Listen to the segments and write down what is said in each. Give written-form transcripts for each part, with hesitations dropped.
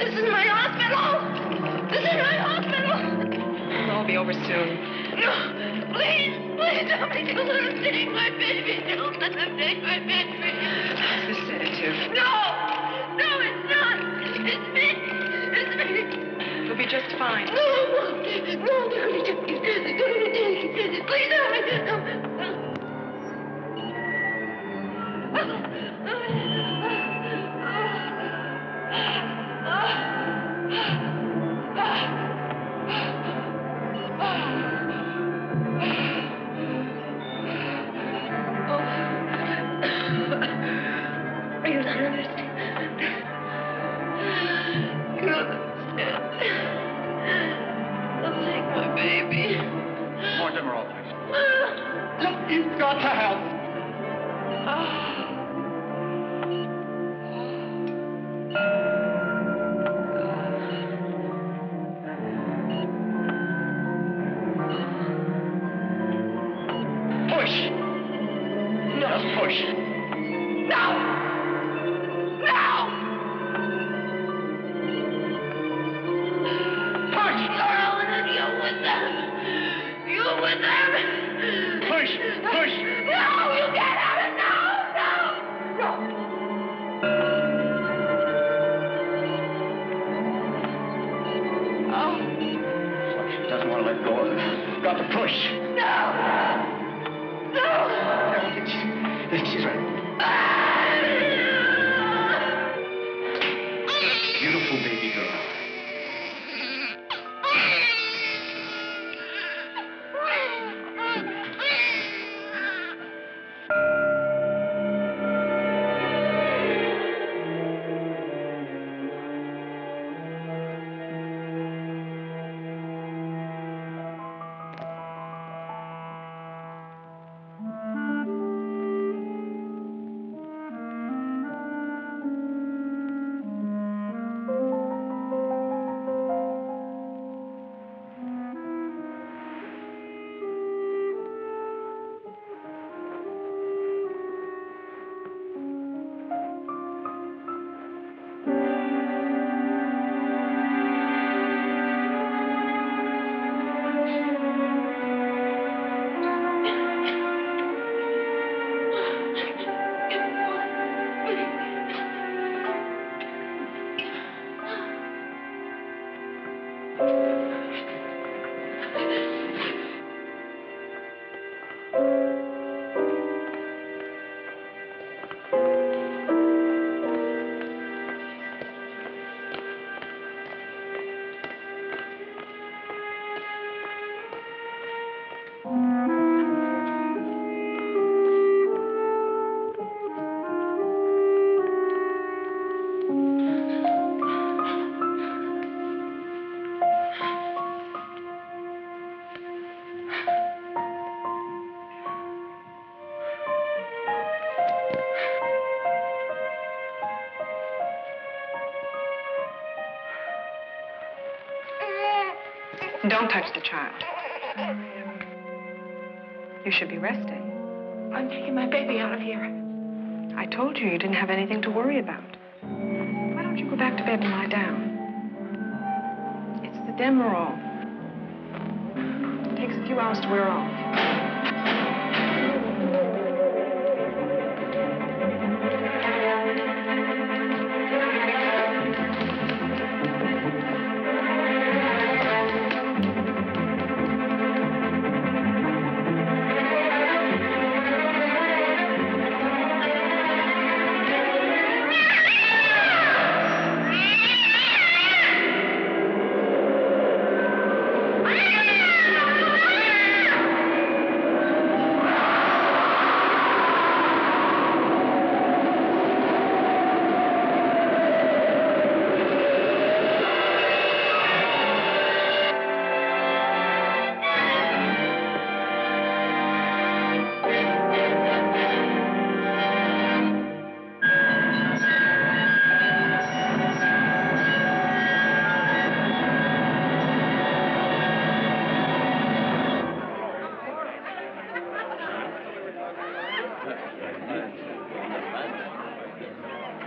This is my hospital! This is my hospital! It'll all be over soon. No, please, please don't let him take my baby. Don't let him take my baby. It's the sedative. No, it's not. It's me. It's me. You'll be just fine. No, they're going to take it. Please don't let him. You don't understand. You don't understand. They'll take my baby. More Demerol, please. You've got to help. Push. No. Just push. No! No! Push. Carl, and you with them. You with them. Push. Push. No, you can't have it. No, no, no. Oh. She doesn't want to let go of it. You've got to push. No. No. She's right. Beautiful baby girl. Don't touch the child. You should be resting. I'm taking my baby out of here. I told you didn't have anything to worry about. Why don't you go back to bed and lie down? It's the Demerol. It takes a few hours to wear off.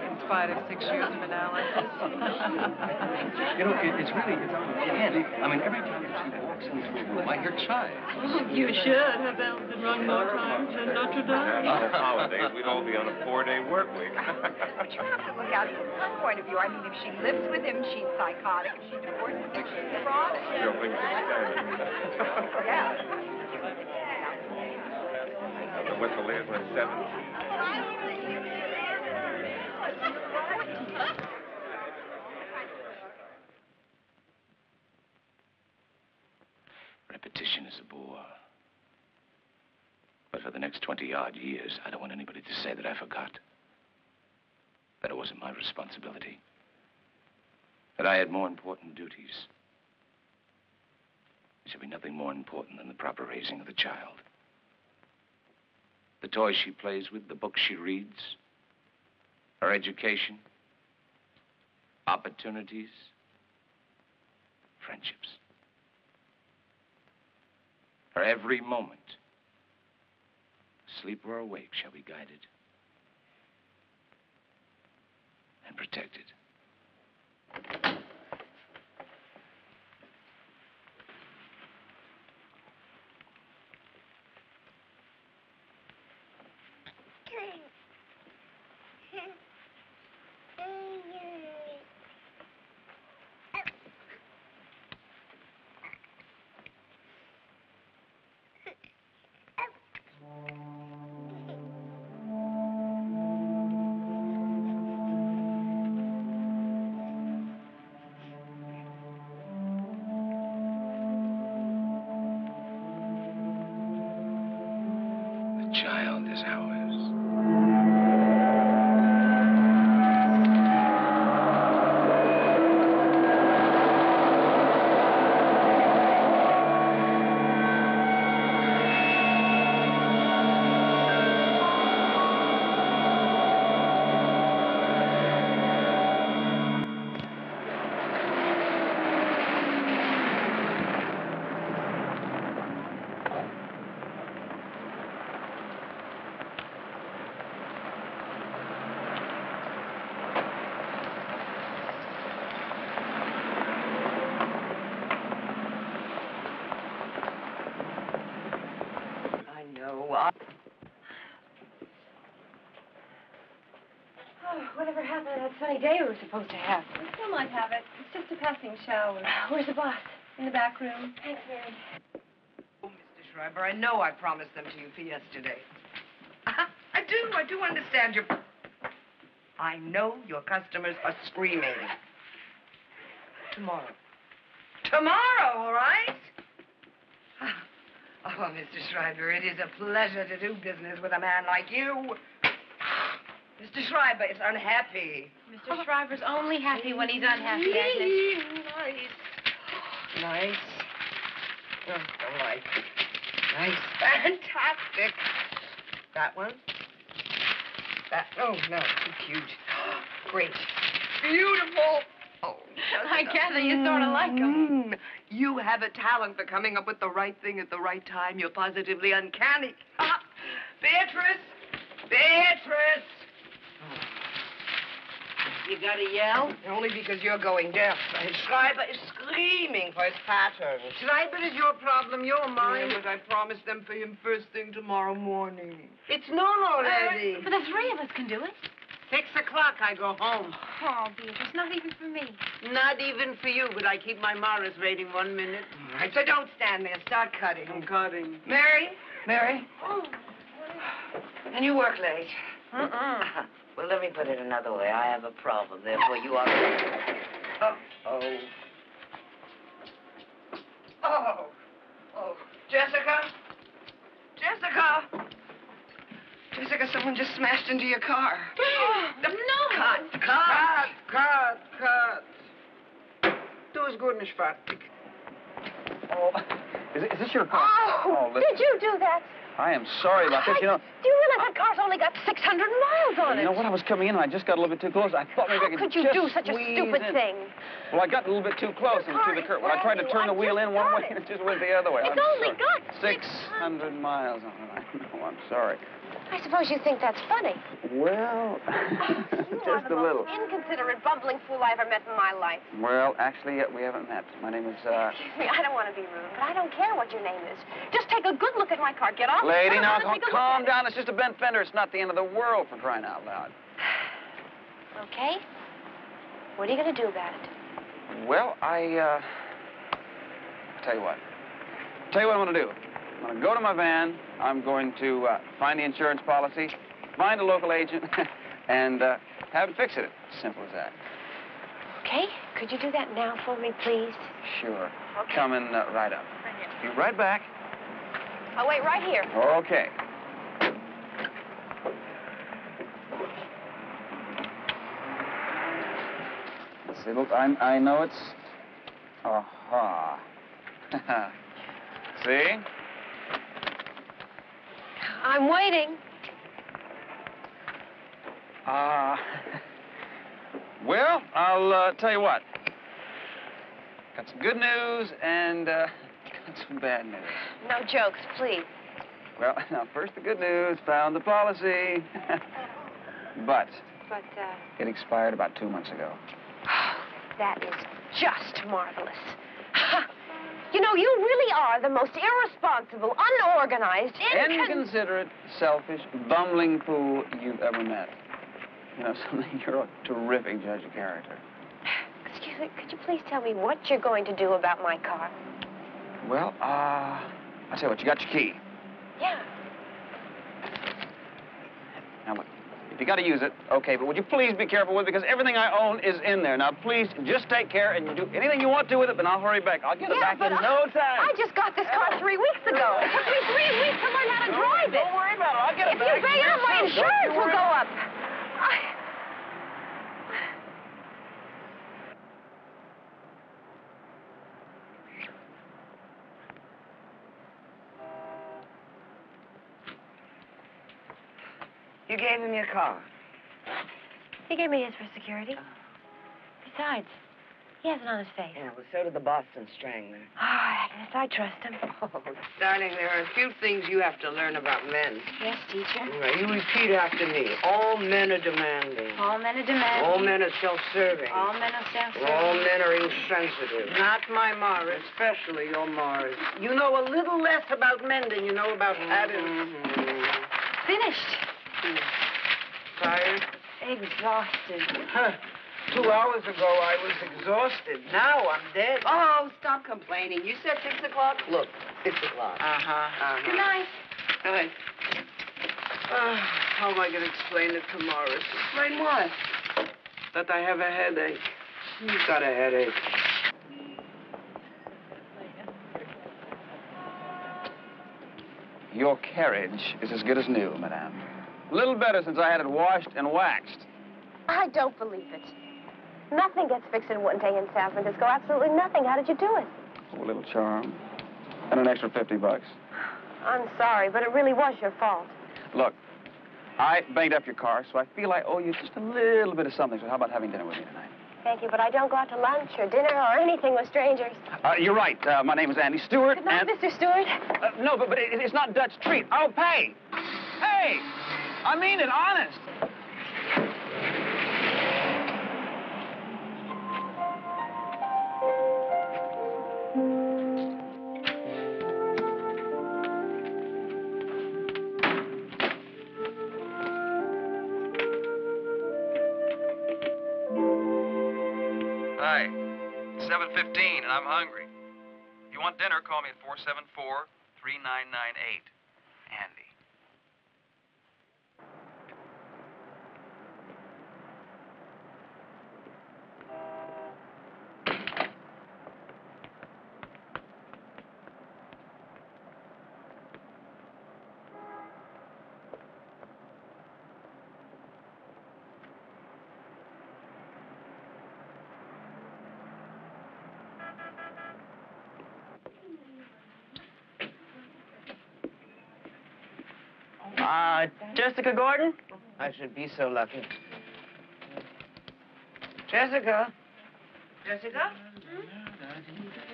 In spite of 6 years of analysis. You know, it's uncanny. I mean, every time she walks into a room, I hear chimes. You should have bells and rung more times than Notre Dame. On the holidays, we'd all be on a 4-day work week. But you have to look at it from her point of view. I mean, if she lives with him, she's psychotic. If she divorces him, she's a fraud. You don't think you can stand it? Yeah. What's the latest one? 17? Repetition is a bore. But for the next 20-odd years, I don't want anybody to say that I forgot. That it wasn't my responsibility. That I had more important duties. There should be nothing more important than the proper raising of the child. The toys she plays with, the books she reads, her education, opportunities, friendships. Her every moment, asleep or awake, shall be guided and protected. Child is ours. Whatever happened to that sunny day we were supposed to have? We still might have it. It's just a passing shower. Where's the boss? In the back room. Thanks, Mary. Oh, Mr. Schreiber, I know I promised them to you for yesterday. I do understand your... I know your customers are screaming. Tomorrow. Tomorrow, all right? Oh, Mr. Schreiber, it is a pleasure to do business with a man like you. Mr. Schreiber is unhappy. Mr. Schreiber's only happy when he's unhappy, Agnes. Nice. Nice. Oh, I like it. Nice. Fantastic. That one? That, oh, no, too cute. Great. Beautiful. Oh, I gather you sort of like him. You have a talent for coming up with the right thing at the right time. You're positively uncanny. Beatrice! Beatrice! You gotta yell? Only because you're going deaf. Schreiber is screaming for his pattern. Schreiber is your problem, you're mine. Yeah, but I promised them for him first thing tomorrow morning. It's noon already. But the three of us can do it. 6 o'clock, I go home. Oh, Beatrice, not even for me. Not even for you, but I keep my Morris rating 1 minute. All right, so don't stand there. Start cutting. I'm cutting. Mary? Mary? Oh. And you work late. Well, let me put it another way. I have a problem, therefore you are... Uh-oh. Oh. Jessica? Jessica, someone just smashed into your car. No! Cut. Du ist gut, nicht fertig. Oh, is this your car? Oh, listen. did you do that? I am sorry about this, you know. Do you realize that car's only got 600 miles on it? You know what? I was coming in and I just got a little bit too close. I thought maybe I could How could you do such a stupid thing? Well, I got a little bit too close and to the curb. When I tried to turn the wheel in one way, it just went the other way. It's only got 600 miles on it. I know, I'm sorry. I suppose you think that's funny. Well, You are just the a little. most inconsiderate, bumbling fool I ever met in my life. Well, actually, we haven't met. My name is, Excuse me, I don't want to be rude, but I don't care what your name is. Just take a good look at my car. Get off. Lady, now, Take a look calm at down. It's just a bent fender. It's not the end of the world, for crying out loud. it. Okay. What are you going to do about it? Well, tell you what. Tell you what I'm going to do. I'm going to go to my van. I'm going to find the insurance policy, find a local agent, and have him fix it. Simple as that. Okay. Could you do that now for me, please? Sure. Okay. Coming right up. Right here. Be right back. I'll wait right here. Okay. Let's see, look, I know it's... Aha. See? I'm waiting. Well, I'll tell you what. Got some good news and got some bad news. No jokes, please. Well, now, first the good news. Found the policy. But But, it expired about 2 months ago. that is just marvelous. You know, you really are the most irresponsible, unorganized, Inconsiderate, selfish, bumbling fool you've ever met. You know something? You're a terrific judge of character. Excuse me, could you please tell me what you're going to do about my car? Well, I'll tell you what, you got your key. Yeah. Now, look, if you got to use it, okay, but would you please be careful with it, because everything I own is in there. Now, please, just take care and you do anything you want to with it, but I'll hurry back. I'll get it back in no time. I just got this car 3 weeks ago. It took me 3 weeks to learn how to drive it. Don't worry about it. I'll get it If back. you bring it up, my insurance will go up. You gave him your car. He gave me his for security. Besides, he has it on his face. Yeah, well, so did the Boston Strangler. Ah, yes, I trust him. Oh, darling, there are a few things you have to learn about men. Yes, teacher. Now, you repeat after me. All men are demanding. All men are demanding. All men are self-serving. All men are self-serving. All men are insensitive. Not my Morris, especially your Morris. You know a little less about men than you know about habits. Finished. Tired? Exhausted. Huh. 2 hours ago, I was exhausted. Now I'm dead. Oh, stop complaining. You said 6 o'clock? Look, 6 o'clock. Good night. Good night. How am I going to explain it to Morris? Explain what? That I have a headache. He's got a headache. Your carriage is as good as new, madame. A little better since I had it washed and waxed. I don't believe it. Nothing gets fixed in one day in San Francisco. Absolutely nothing. How did you do it? Oh, a little charm. And an extra $50. I'm sorry, but it really was your fault. Look, I banged up your car, so I feel I owe you just a little bit of something. So how about having dinner with me tonight? Thank you, but I don't go out to lunch or dinner or anything with strangers. You're right. My name is Andy Stewart. Good night, and... Mr. Stewart. No, but it's not Dutch treat. I'll pay. Hey, I mean it, honest. Hi, it's 7:15 and I'm hungry. If you want dinner, call me at 474-3998. Andy. Jessica Gordon? I should be so lucky. Jessica? Jessica?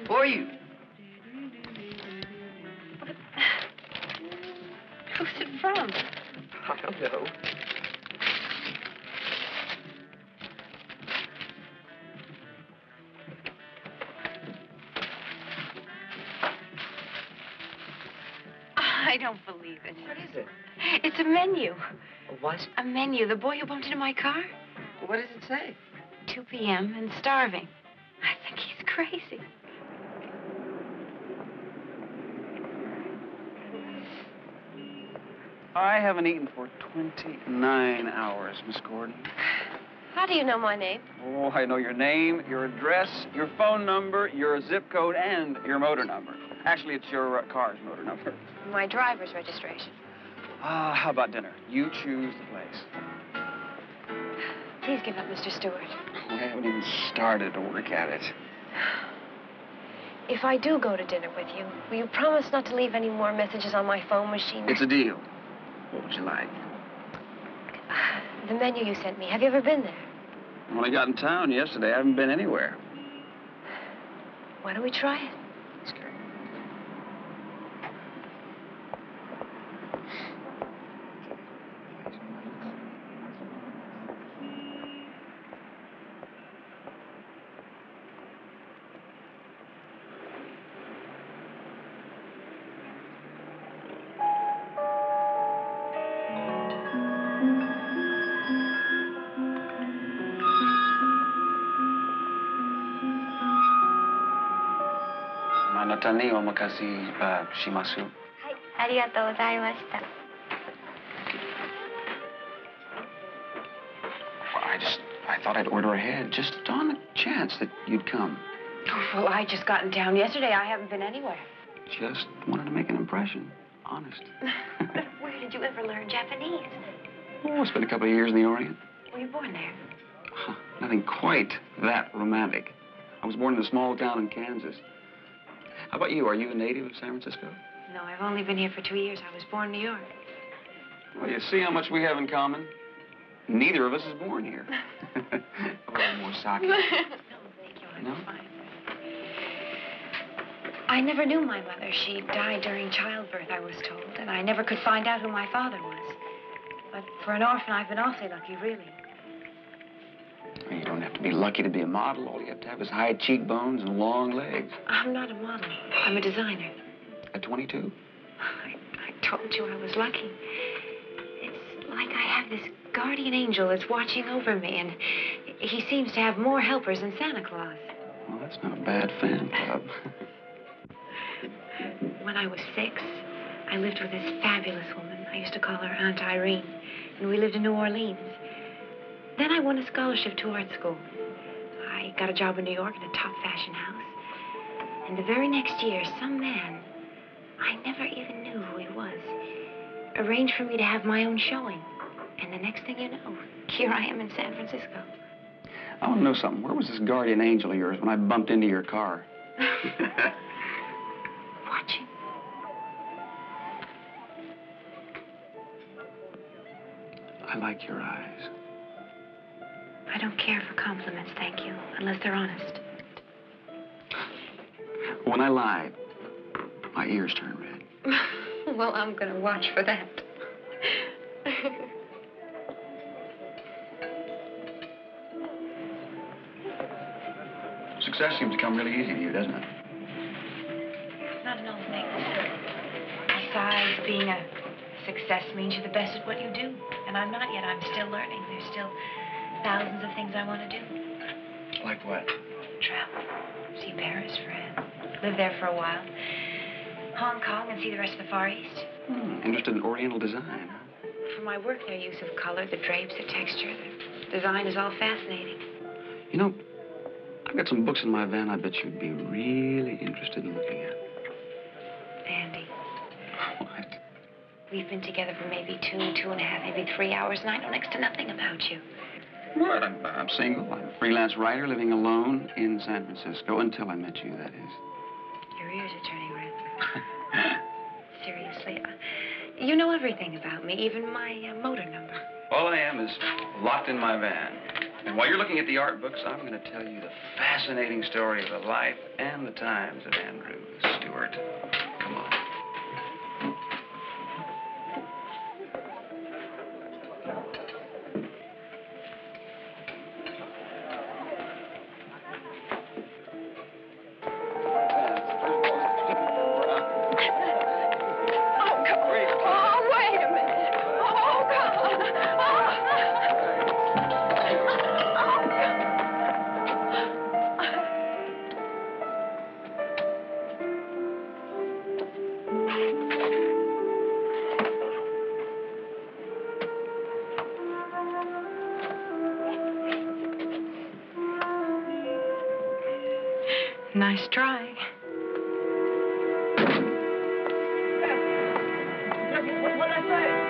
Who are you? Who's it from? I don't know. I don't believe it. What is it? It's a menu. A what? A menu. The boy who bumped into my car. What does it say? 2 p.m. and starving. I think he's crazy. I haven't eaten for 29 hours, Miss Gordon. How do you know my name? Oh, I know your name, your address, your phone number, your zip code, and your motor number. Actually, it's your car's motor number. My driver's registration. How about dinner? You choose the place. Please give up, Mr. Stewart. I haven't even started to work at it. If I do go to dinner with you, will you promise not to leave any more messages on my phone machine? It's a deal. What would you like? The menu you sent me. Have you ever been there? When I got in town yesterday, I haven't been anywhere. Why don't we try it? Let's go. Natani omakase shimasu. はい、ありがとうございました。I thought I'd order ahead, just on the chance that you'd come. Well, I just got in town yesterday. I haven't been anywhere. Just wanted to make an impression, honest. Where did you ever learn Japanese? Oh, I spent a couple of years in the Orient. Were you born there? Nothing quite that romantic. I was born in a small town in Kansas. How about you? Are you a native of San Francisco? No, I've only been here for 2 years. I was born in New York. Well, you see how much we have in common? Neither of us is born here. A little more sake. No, thank you. I'm fine. I never knew my mother. She died during childbirth, I was told, and I never could find out who my father was. But for an orphan, I've been awfully lucky, really. You don't have to be lucky to be a model. All you have to have is high cheekbones and long legs. I'm not a model. I'm a designer. At 22? I told you I was lucky. It's like I have this guardian angel that's watching over me, and he seems to have more helpers than Santa Claus. Well, that's not a bad fan club. When I was 6, I lived with this fabulous woman. I used to call her Aunt Irene, and we lived in New Orleans. Then I won a scholarship to art school. I got a job in New York in a top fashion house. And the very next year, some man, I never even knew who he was, arranged for me to have my own showing. And the next thing you know, here I am in San Francisco. I want to know something. Where was this guardian angel of yours when I bumped into your car? Watching. I like your eyes. I don't care for compliments, thank you, unless they're honest. When I lie, my ears turn red. Well, I'm going to watch for that. Success seems to come really easy to you, doesn't it? Not in all things. Besides, being a success means you're the best at what you do. And I'm not yet. I'm still learning. There's still thousands of things I want to do. Like what? Travel. See Paris, France. Live there for a while. Hong Kong and see the rest of the Far East. Interested in Oriental design, huh? For my work, their use of color, the drapes, the texture, the design is all fascinating. You know, I've got some books in my van I bet you'd be really interested in looking at. Andy. What? We've been together for maybe 2.5, maybe 3 hours, and I know next to nothing about you. What? I'm single. I'm a freelance writer living alone in San Francisco until I met you, that is. Your ears are turning red. Seriously. You know everything about me, even my motor number. All I am is locked in my van. And while you're looking at the art books, I'm going to tell you the fascinating story of the life and the times of Andrew Stewart. Come on. Nice try. What did I say?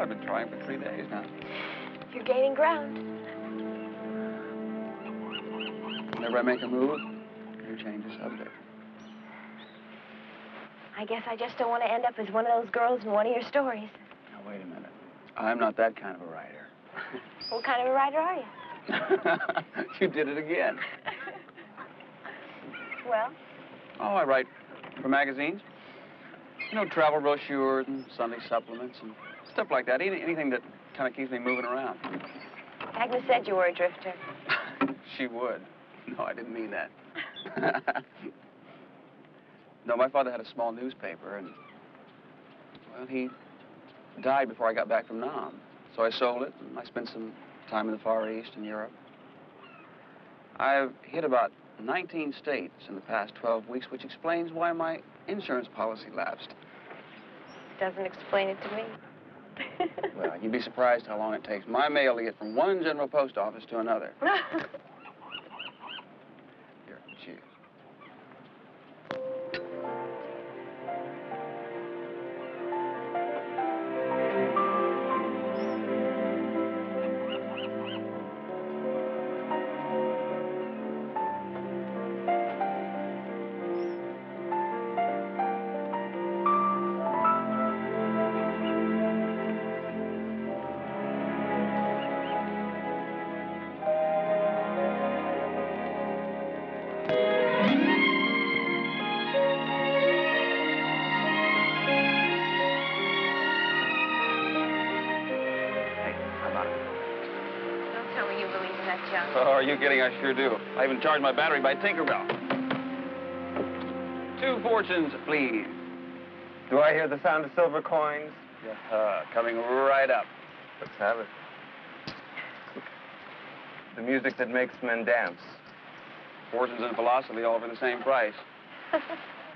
I've been trying for 3 days now. You're gaining ground. Whenever I make a move, you change the subject. I guess I just don't want to end up as one of those girls in one of your stories. Now, wait a minute. I'm not that kind of a writer. What kind of a writer are you? You did it again. Well? Oh, I write for magazines. You know, travel brochures and Sunday supplements and stuff like that. Anything that kind of keeps me moving around. Agnes said you were a drifter. She would. No, I didn't mean that. No, my father had a small newspaper, and, well, he died before I got back from Nam. So I sold it, and I spent some time in the Far East and Europe. I've hit about 19 states in the past 12 weeks, which explains why my insurance policy lapsed. Doesn't explain it to me. Well, you'd be surprised how long it takes my mail to get from one general post office to another. Here, cheers. Oh, are you kidding? I sure do. I even charge my battery by Tinkerbell. 2 fortunes, please. Do I hear the sound of silver coins? Yeah, coming right up. Let's have it. The music that makes men dance. Fortunes and philosophy all for the same price.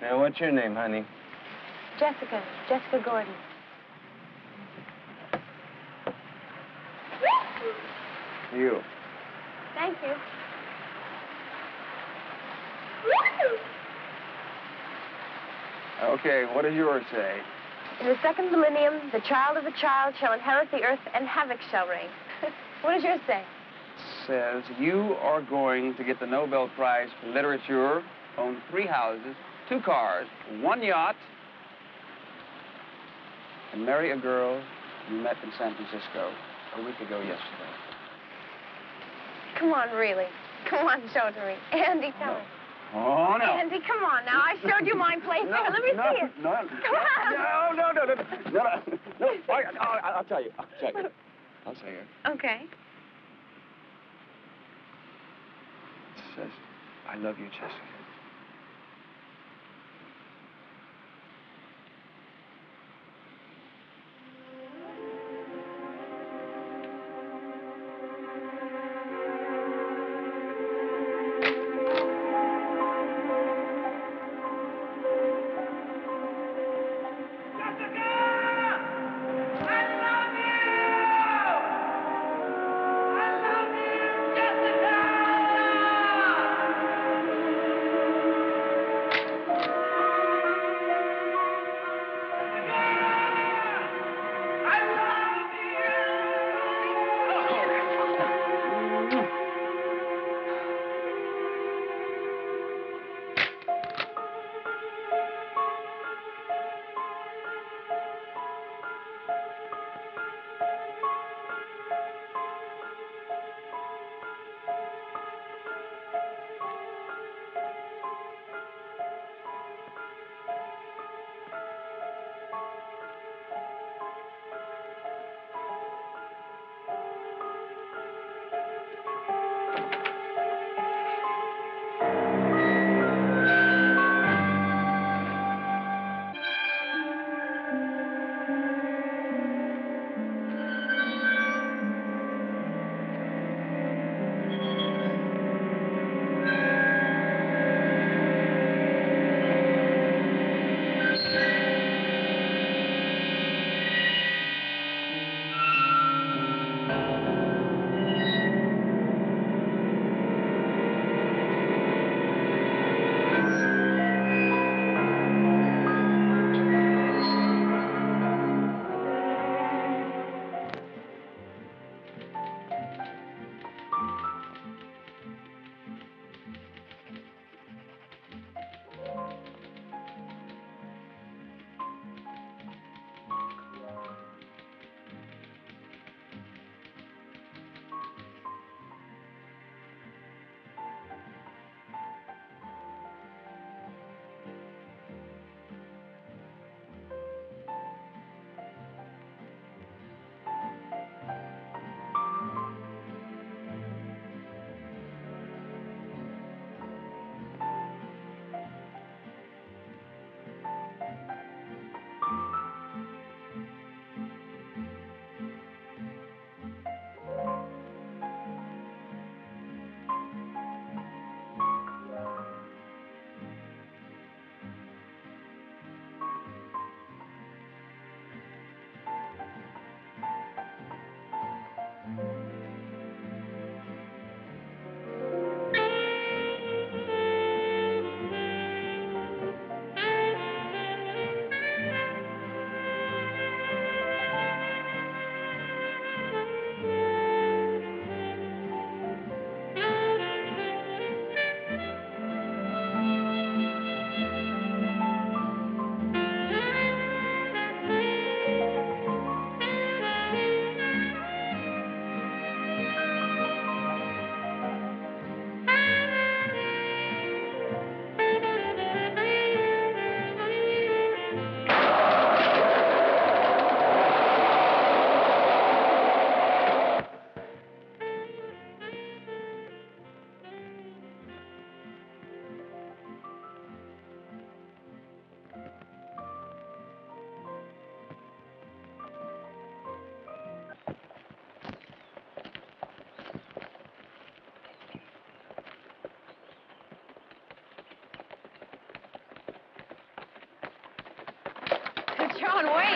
Now, what's your name, honey? Jessica. Jessica Gordon. You. Thank you. Okay, what does yours say? In the second millennium, the child of a child shall inherit the earth and havoc shall reign. What does yours say? Says you are going to get the Nobel Prize for Literature, own 3 houses, 2 cars, 1 yacht, and marry a girl you met in San Francisco a week ago yesterday. Come on, really. Come on, show it to me. Andy, tell me. Oh, no. Andy, come on now. I showed you my place. No, Let me see it. No. Come on. No. I'll tell you. I'll say it. Okay. It says, I love you, Jessica.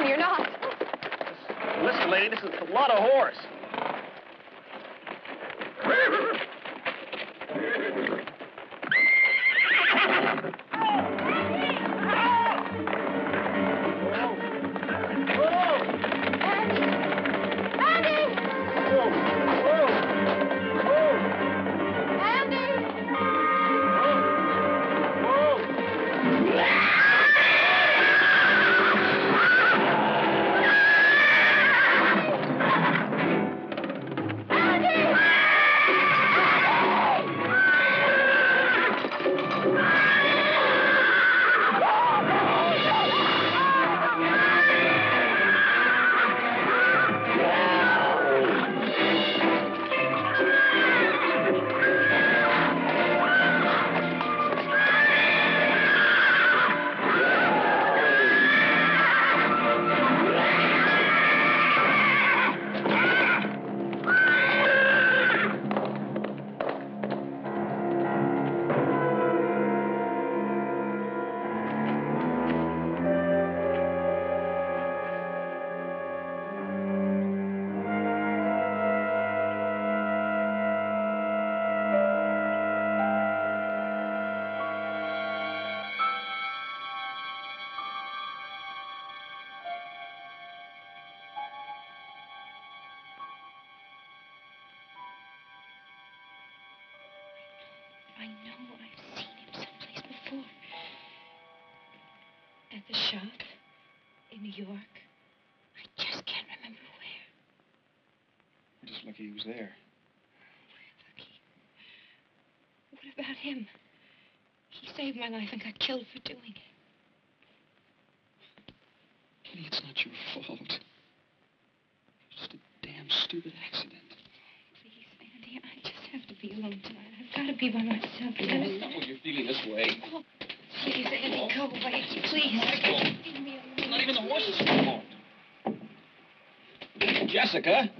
you're not. Listen, lady, this is a lot of horse. I know I've seen him someplace before. At the shop in New York. I just can't remember where. We're just lucky he was there. We're lucky. What about him? He saved my life and got killed for doing it. Kitty, it's not your fault. It's just a damn stupid accident. Please, Andy, I just have to be alone tonight. I've got to be by myself. No, not when you're feeling this way. Oh, please, Andy, go away. Please. Leave me alone. Not even the horses are involved. Jessica?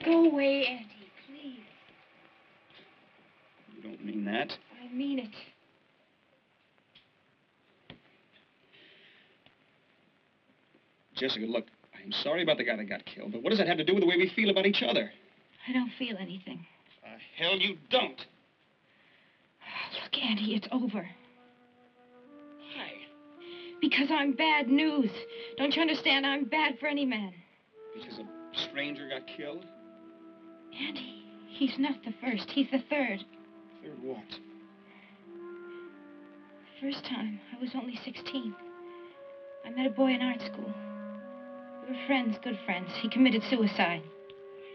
Go away, Andy, please. You don't mean that. I mean it. Jessica, look, I'm sorry about the guy that got killed, but what does that have to do with the way we feel about each other? I don't feel anything. The hell you don't. Look, Andy, it's over. Why? Because I'm bad news. Don't you understand? I'm bad for any man. Because a stranger got killed? Andy, he's not the first. He's the third. Third what? The first time, I was only 16. I met a boy in art school. We were friends, good friends. He committed suicide.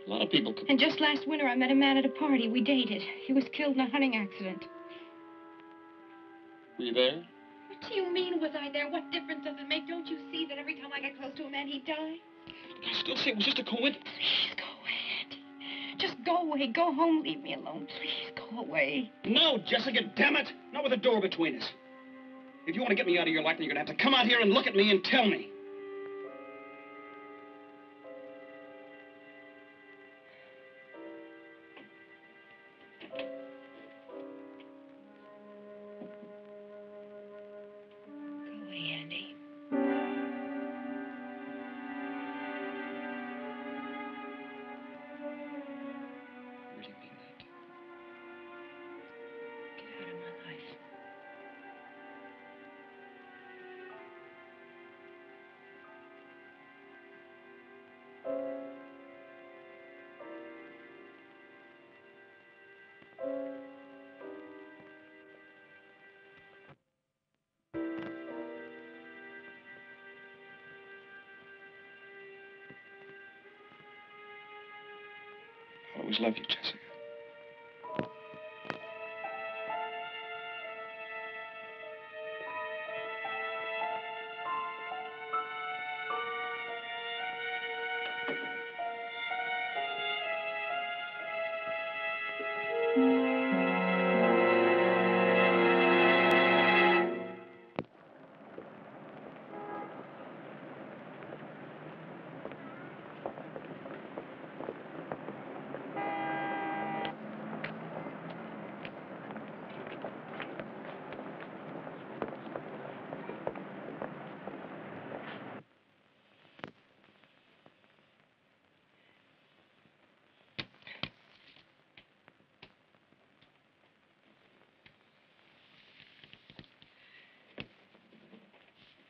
A lot of people could... And just last winter, I met a man at a party. We dated. He was killed in a hunting accident. Were you there? What do you mean, was I there? What difference does it make? Don't you see that every time I get close to a man, he'd die? I still say it was just a coincidence. Please, go away, Andy. Just go away. Go home. Leave me alone. Please, go away. No, Jessica, damn it. Not with a door between us. If you want to get me out of your life, then you're going to have to come out here and look at me and tell me. Go away, Andy. Where do you mean that? Get out of my life. I'll always love you, Jessica.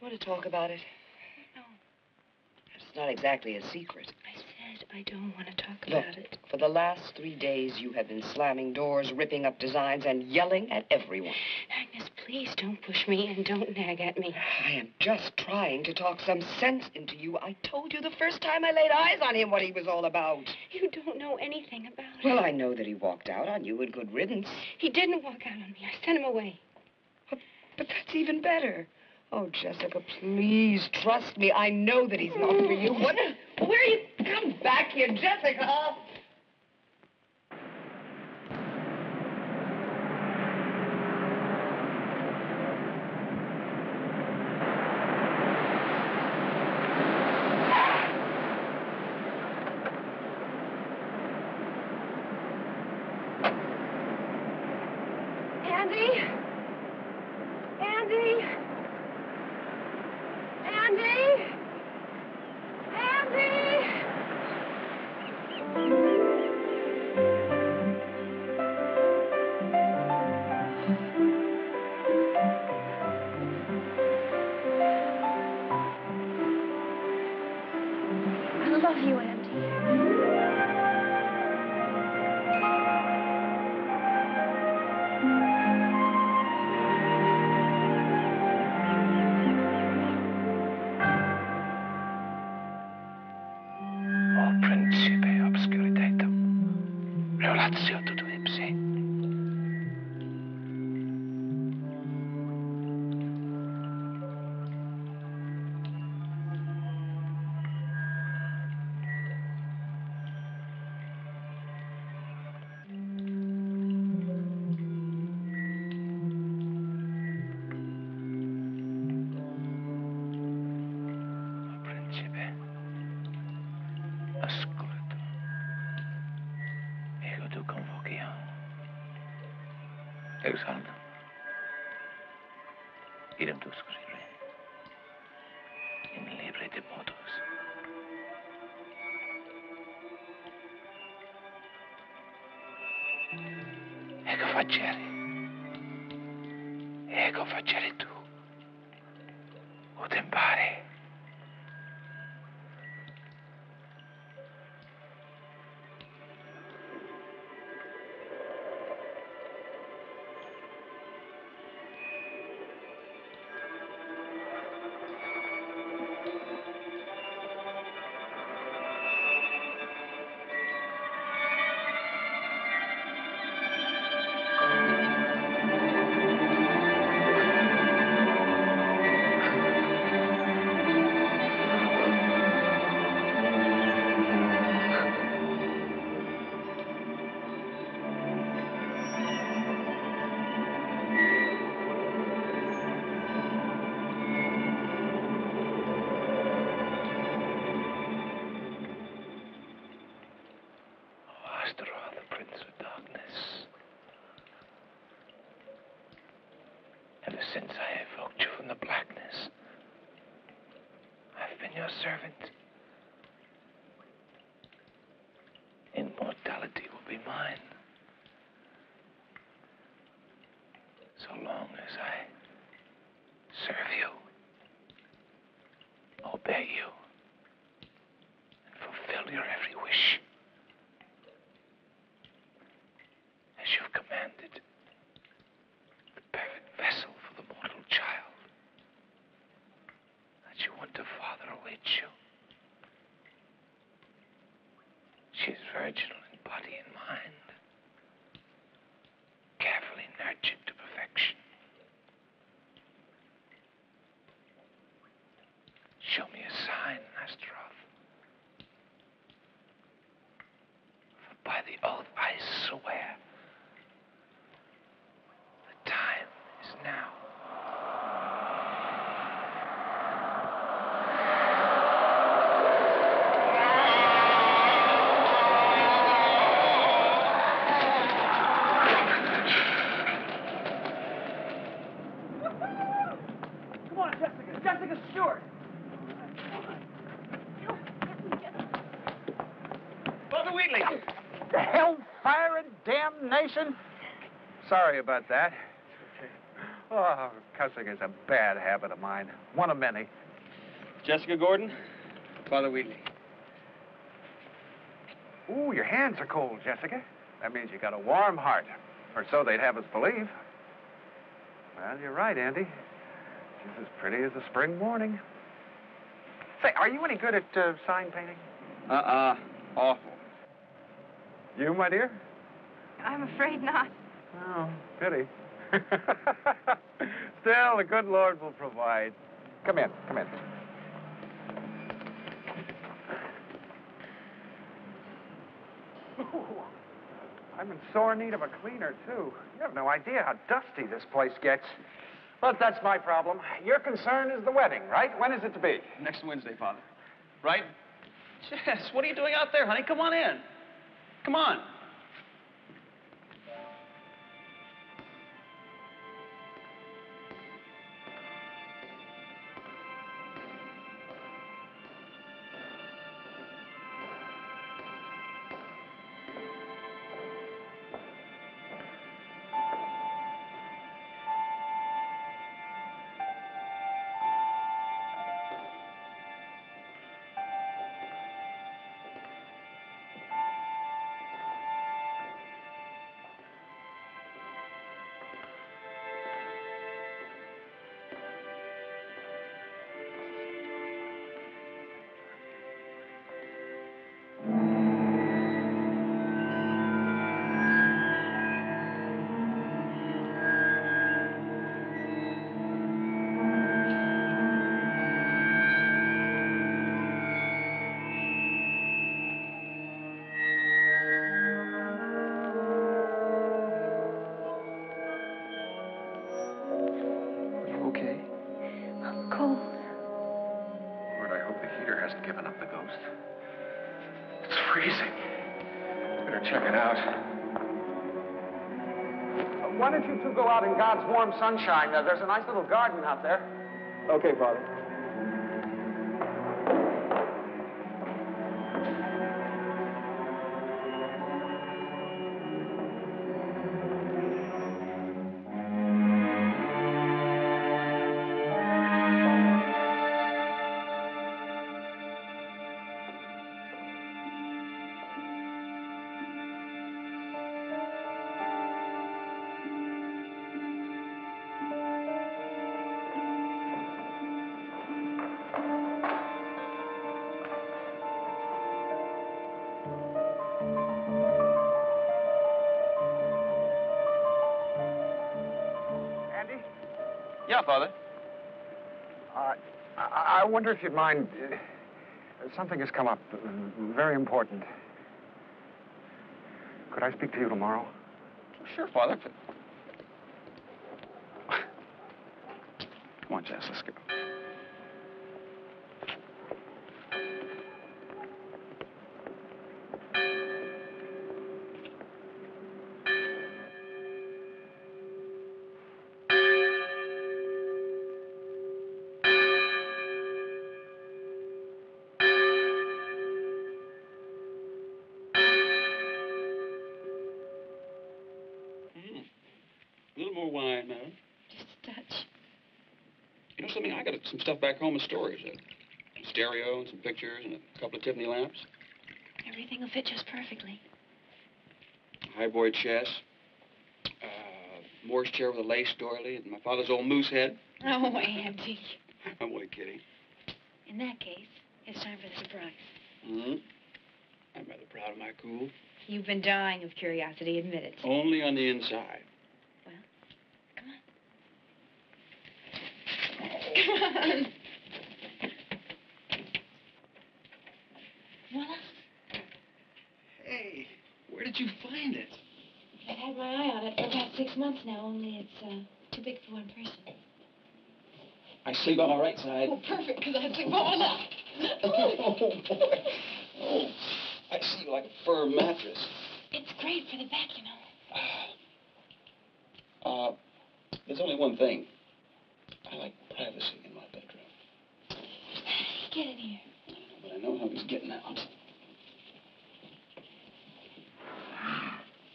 Want to talk about it? No. It's not exactly a secret. I said I don't want to talk Look, about it. for the last 3 days, you have been slamming doors, ripping up designs, and yelling at everyone. Agnes, please don't push me and don't nag at me. I am just trying to talk some sense into you. I told you the first time I laid eyes on him what he was all about. You don't know anything about it. Well, I know that he walked out on you in good riddance. He didn't walk out on me. I sent him away. But that's even better. Oh, Jessica, please trust me. I know that he's not for you. What? Where are you? Come back here, Jessica. Exalta. Idem tu scrive. In libre de modos. Ego facere tu. O tempare. Since I evoked you from the blackness, I've been your servant. Immortality will be mine. So long as I serve you, obey you, and fulfill your every wish. As you've commanded, the perfect vessel for the mortal child that you want to father awaits you. She is virginal in body and mind, carefully nurtured to perfection. Show me a sign, Astaroth. For by the oath I swear, the time is now. Come on, Jessica. Jessica Stewart. Father Wheatley. The hellfire and damnation. Sorry about that. Oh, cussing is a bad habit of mine. One of many. Jessica Gordon, Father Wheatley. Ooh, your hands are cold, Jessica. That means you got a warm heart. Or so they'd have us believe. Well, you're right, Andy. She's as pretty as a spring morning. Say, are you any good at sign painting? Awful. You, my dear? I'm afraid not. Oh, pity. Still, the good Lord will provide. Come in, come in. Ooh, I'm in sore need of a cleaner, too. You have no idea how dusty this place gets. But that's my problem. Your concern is the wedding, right? When is it to be? Next Wednesday, Father. Right? Jess, what are you doing out there, honey? Come on in. Come on. Why don't you two go out in God's warm sunshine? There's a nice little garden out there. Okay, Father. Yeah, Father. I wonder if you'd mind. Something has come up. Very important. Could I speak to you tomorrow? Sure, Father. Come on, Jess, let's go. A little more wine, madam. Just a touch. You know something? I got some stuff back home in storage. A stereo and some pictures and a couple of Tiffany lamps. Everything will fit just perfectly. A highboy chest. Morse chair with a lace doily and my father's old moose head. Oh, Andy. I'm only kidding. In that case, it's time for the surprise. Mm-hmm. I'm rather proud of my cool. You've been dying of curiosity, admit it. Only on the inside. Well, come on. Come on. Voila. Hey, where did you find it? I've had my eye on it for about 6 months now, only it's too big for one person. I sleep on my right side. Oh, perfect, because I sleep on my left. Oh, boy. Oh, I see you like a fur mattress. It's great for the back, you know. There's only one thing. I like privacy in my bedroom. Get in here. But I know how he's getting out.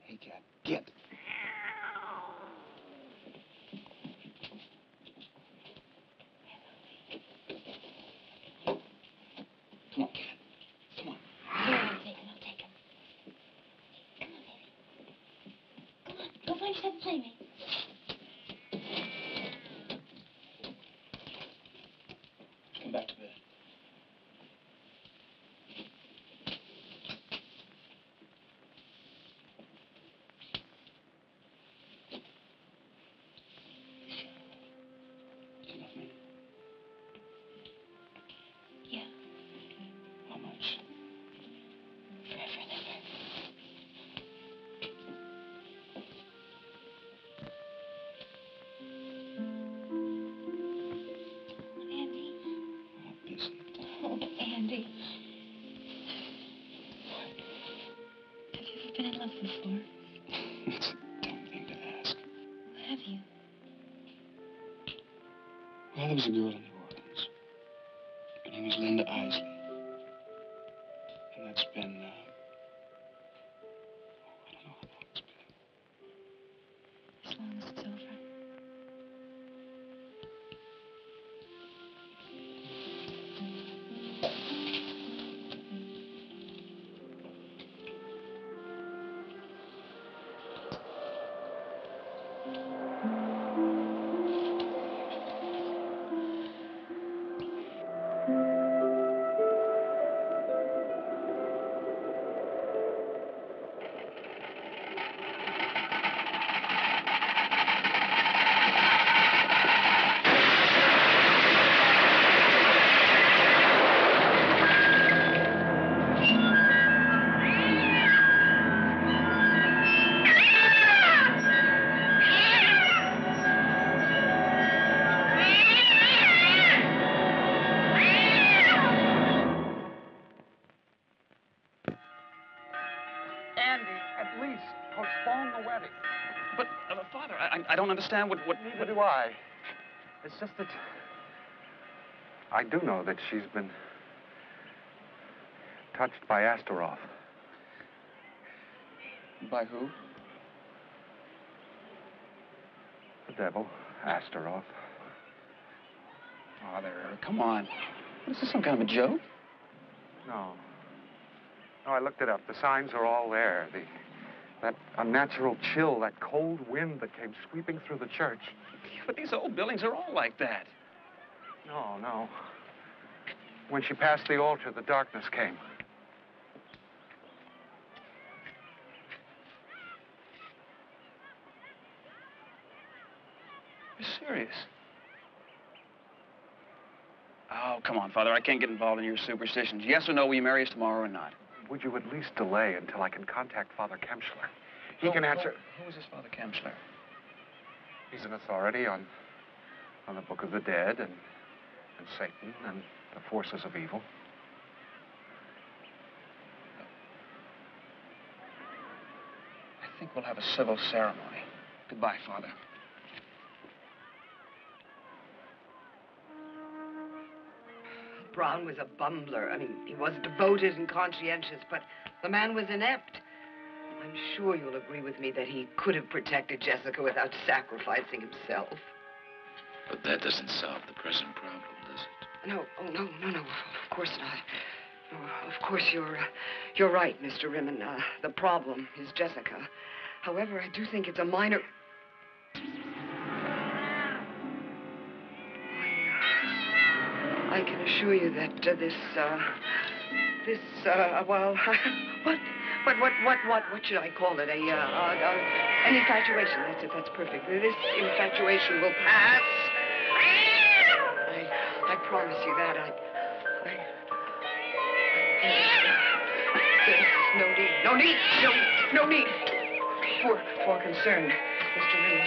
Hey, cat, get. Come on, cat. Come on. Here, I'll take him. Come on, baby. Come on, go find yourself a playmate. Come back to bed. You love me? Yeah. How much? Forever and ever. Andy. I'm busy. Oh, Andy. Have you ever been in love before? It's a dumb thing to ask. Have you? Well, there was a girl in New Orleans. Her name was Linda Isley. And that's been, I don't know how long it's been. As long as it's over. Postpone the wedding. But, Father, I don't understand what... Neither do I. It's just that... I do know that she's been touched by Astaroth. By who? The devil, Astaroth. Father, come on. Is this some kind of a joke? No. No, I looked it up. The signs are all there. That unnatural chill, that cold wind that came sweeping through the church. But these old buildings are all like that. No. When she passed the altar, the darkness came. You're serious? Oh, come on, Father. I can't get involved in your superstitions. Yes or no, will you marry us tomorrow or not? Would you at least delay until I can contact Father Kemschler? He can answer... Who is this Father Kemschler? He's an authority on the Book of the Dead and Satan and the forces of evil. I think we'll have a civil ceremony. Goodbye, Father. Brown was a bumbler. I mean, he was devoted and conscientious, but the man was inept. I'm sure you'll agree with me that he could have protected Jessica without sacrificing himself. But that doesn't solve the present problem, does it? No, of course not. No, of course, you're right, Mr. Rimmen. The problem is Jessica. However, I do think it's a minor... I can assure you that well, what should I call it? An infatuation. That's it. That's perfect. This infatuation will pass. I promise you that. There's no need for concern, Mr. Rimmen.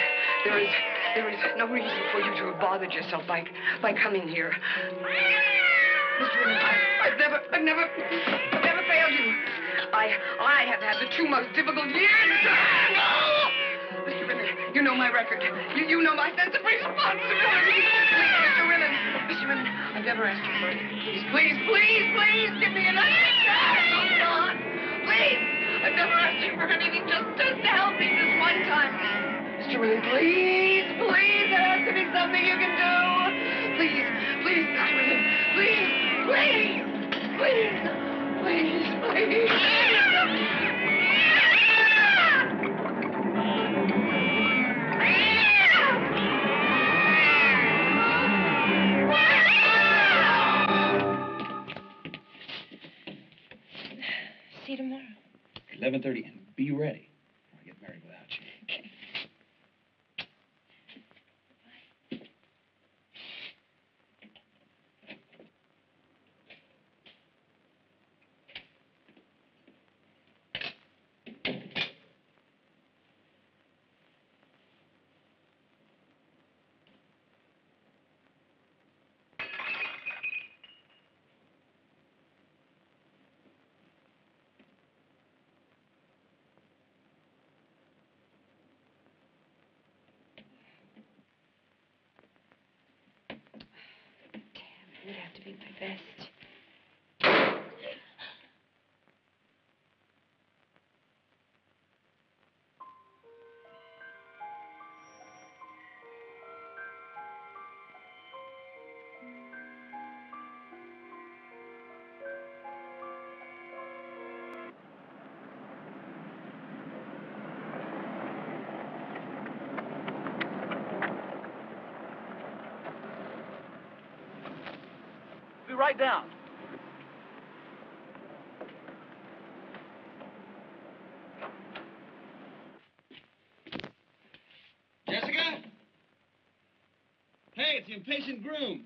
There is no reason for you to have bothered yourself by coming here. Mr. Rimmen, I've never failed you. I have had the two most difficult years. Mr. Rimmen, you know my record. You know my sense of responsibility. Please, Mr. Rimmen, I've never asked you for anything. Please, give me another chance. Oh, God. Please, I've never asked you for anything. Just to help me this one time. Mr. Rimmen, please, there has to be something you can do. Please, Mr. Rimmen, please. Please, please. See you tomorrow. 11:30, and be ready, or I get married without you. Okay. It would have to be my best. Be right down. Jessica? Hey, it's the impatient groom.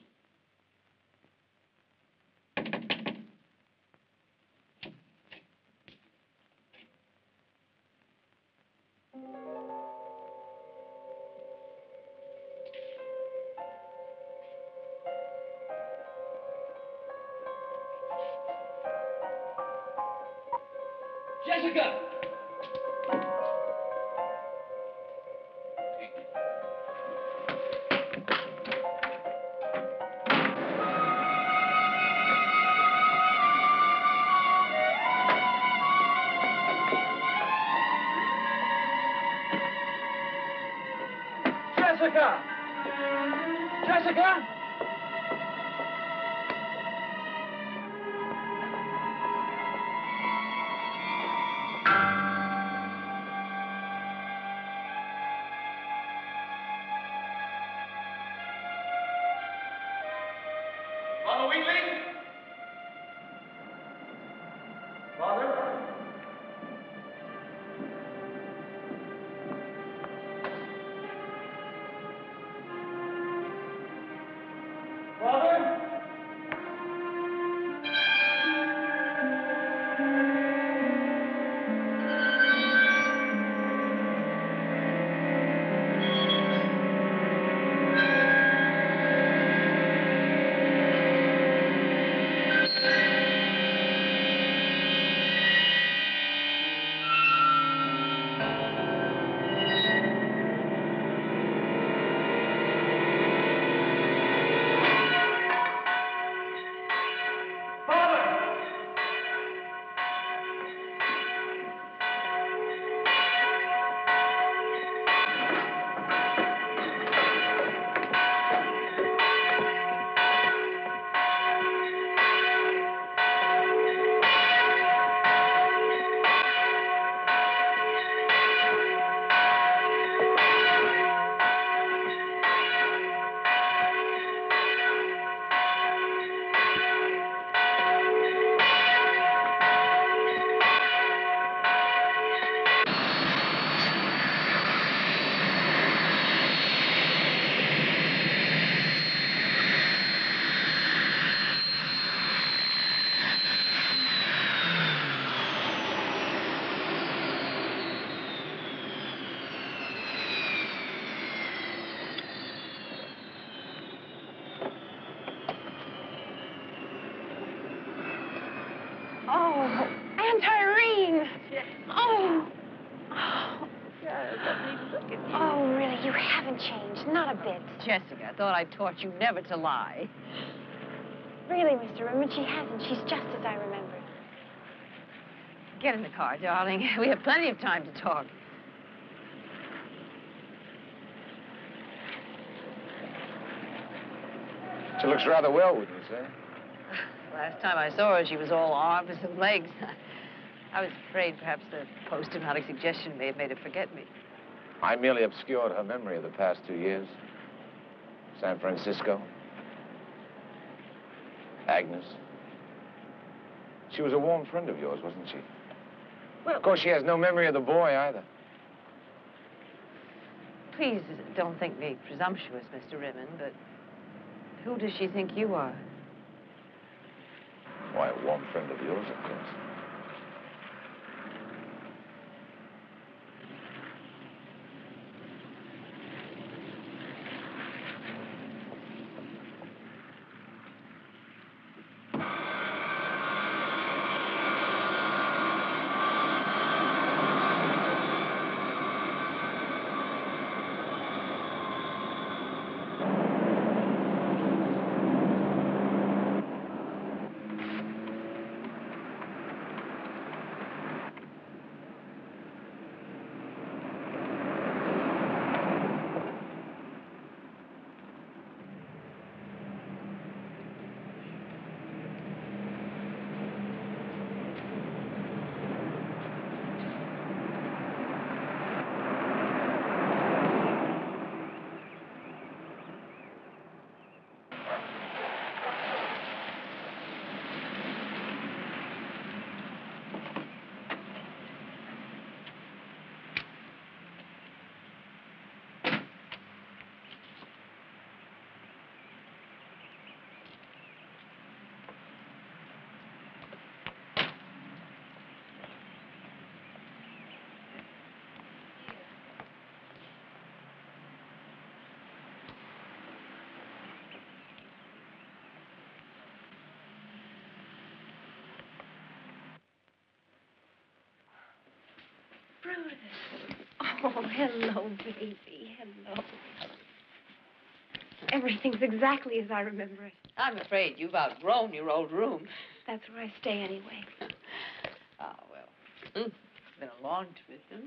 Jessica! Jessica! Jessica! Father Wheatley? Father? Father? Oh, Aunt Irene! Oh! Look at you. Oh, really, you haven't changed, not a bit. Jessica, I thought I taught you never to lie. Really, Mr. Rimmon, she hasn't. She's just as I remembered. Get in the car, darling. We have plenty of time to talk. She looks rather well with us, eh? Last time I saw her, she was all arms and legs. I was afraid perhaps the post-traumatic suggestion may have made her forget me. I merely obscured her memory of the past 2 years. San Francisco. Agnes. She was a warm friend of yours, wasn't she? Well, of course, she has no memory of the boy either. Please don't think me presumptuous, Mr. Rimmon, but who does she think you are? Why, a warm friend of yours, of course. Oh, hello, baby. Hello. Everything's exactly as I remember it. I'm afraid you've outgrown your old room. That's where I stay anyway. Ah, well. It's been a long trip, huh?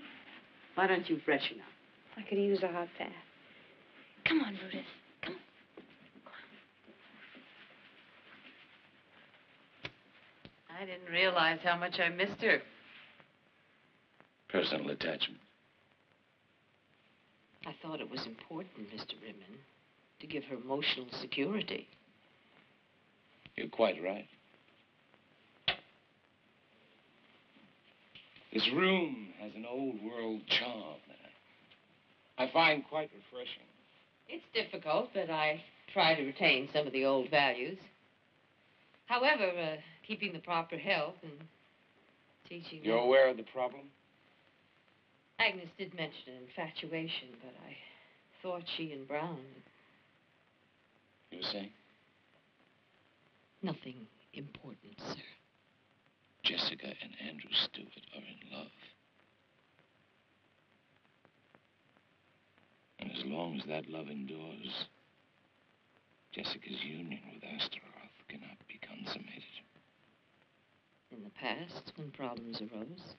Why don't you freshen up? I could use a hot bath. Come on, Brutus. Come on. I didn't realize how much I missed her. Personal attachment. I thought it was important, Mr. Rimmon, to give her emotional security. You're quite right. This room has an old world charm that I find quite refreshing. It's difficult, but I try to retain some of the old values. However, keeping the proper health and teaching... You're aware of the problem? Agnes did mention an infatuation, but I thought she and Brown... You were saying? Nothing important, sir. Jessica and Andrew Stewart are in love. And as long as that love endures, Jessica's union with Astaroth cannot be consummated. In the past, when problems arose,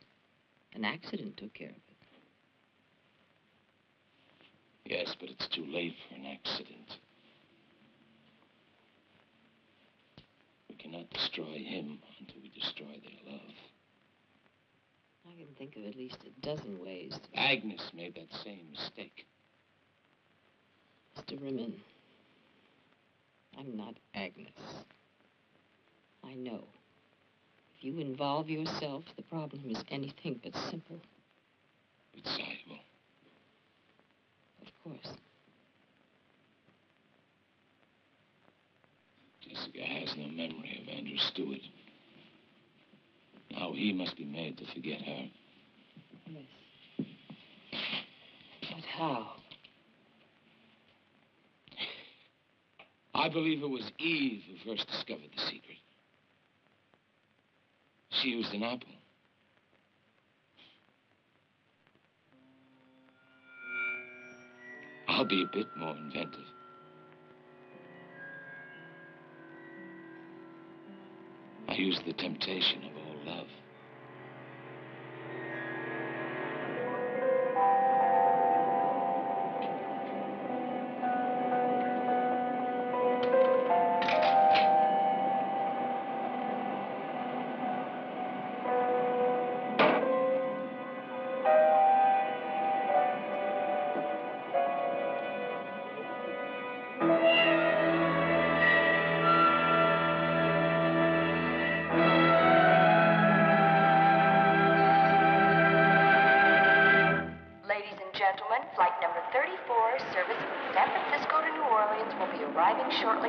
an accident took care of it. Yes, but it's too late for an accident. We cannot destroy him until we destroy their love. I can think of at least a dozen ways. Agnes made that same mistake. Mr. Rimmon, I'm not Agnes. I know. If you involve yourself, the problem is anything but simple. It's soluble. Of course. Jessica has no memory of Andrew Stewart. Now he must be made to forget her. Yes. But how? I believe it was Eve who first discovered the secret. She used an apple. I'll be a bit more inventive. I use the temptation of all love.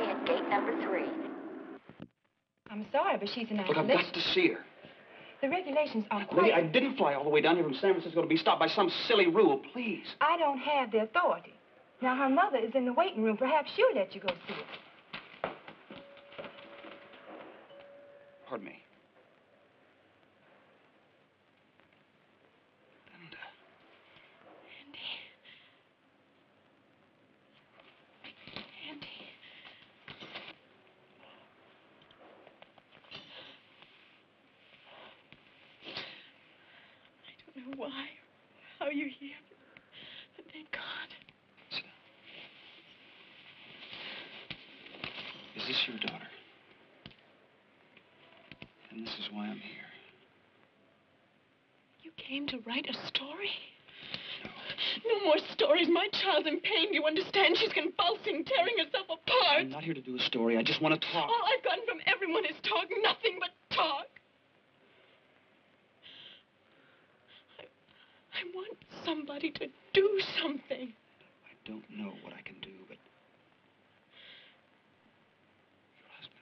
me at gate number 3. I'm sorry, but she's an Look, I've got to see her. The regulations are Lily, quite... I didn't fly all the way down here from San Francisco to be stopped by some silly rule. Please. I don't have the authority. Now, her mother is in the waiting room. Perhaps she'll let you go see her. Pardon me. I don't know why, how you're here, but thank God. Is this your daughter? And this is why I'm here. You came to write a story? No more stories. My child's in pain. Do you understand? She's convulsing, tearing herself apart. I'm not here to do a story. I just want to talk. All I've gotten from everyone is talk, nothing but talk. I want somebody to do something. I don't know what I can do, but... Your husband...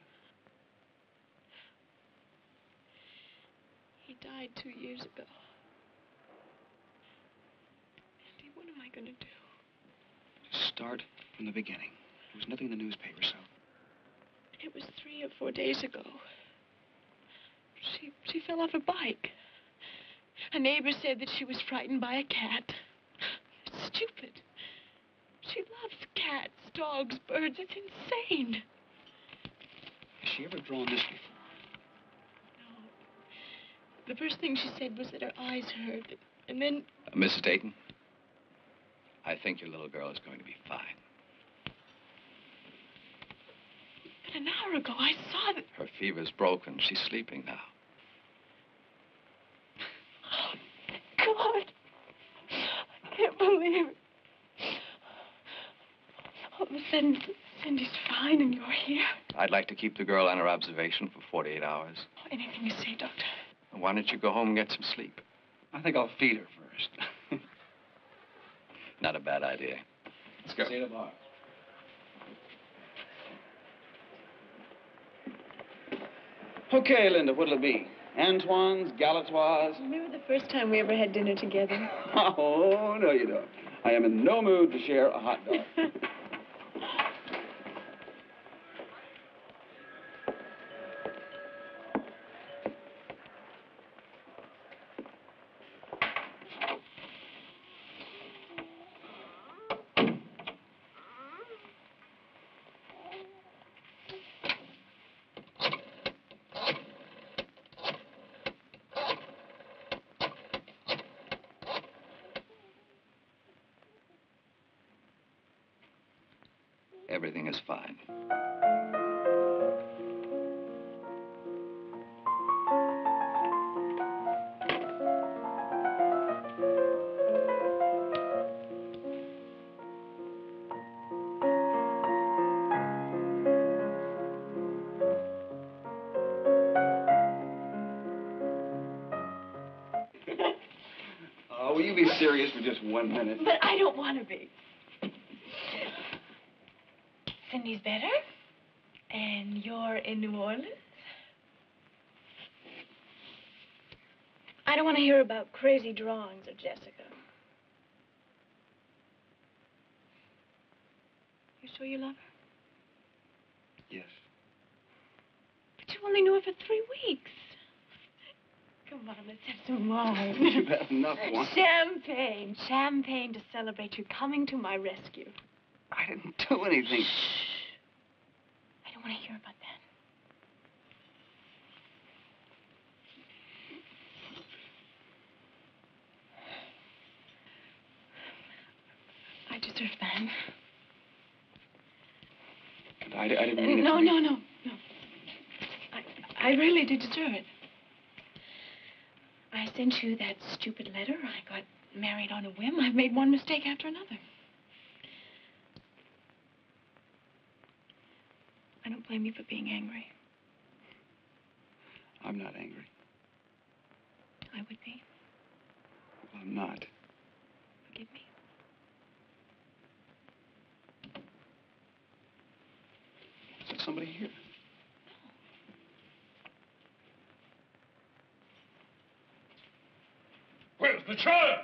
He died 2 years ago. Andy, what am I going to do? Start from the beginning. There was nothing in the newspaper, so... It was 3 or 4 days ago. She fell off a bike. A neighbor said that she was frightened by a cat. It's stupid. She loves cats, dogs, birds. It's insane. Has she ever drawn this before? No. The first thing she said was that her eyes hurt. And then... Mrs. Dayton, I think your little girl is going to be fine. But an hour ago, I saw that... Her fever's broken. She's sleeping now. God, I can't believe it. All of a sudden, Cindy's fine and you're here. I'd like to keep the girl under observation for 48 hours. Oh, anything you say, Doctor. Why don't you go home and get some sleep? I think I'll feed her first. Not a bad idea. Let's go. See you tomorrow. Okay, Linda, what'll it be? Antoine's, Galatoire's? Remember the first time we ever had dinner together? Oh, no, you don't. I am in no mood to share a hot dog. Everything is fine. Oh, will you be serious for just 1 minute? But I don't want to be. Cindy's better, and you're in New Orleans. I don't want to hear about crazy drawings of Jessica. You sure you love her? Yes. But you only knew her for 3 weeks. Come on, let's have some wine. You've had enough wine. Champagne. Champagne to celebrate you coming to my rescue. I didn't do anything. I don't want to hear about that. I deserve that. But I didn't mean it No. to be... I really did deserve it. I sent you that stupid letter. I got married on a whim. I've made one mistake after another. I don't blame you for being angry. I'm not angry. I would be. Well, I'm not. Forgive me. somebody here. Where's the child?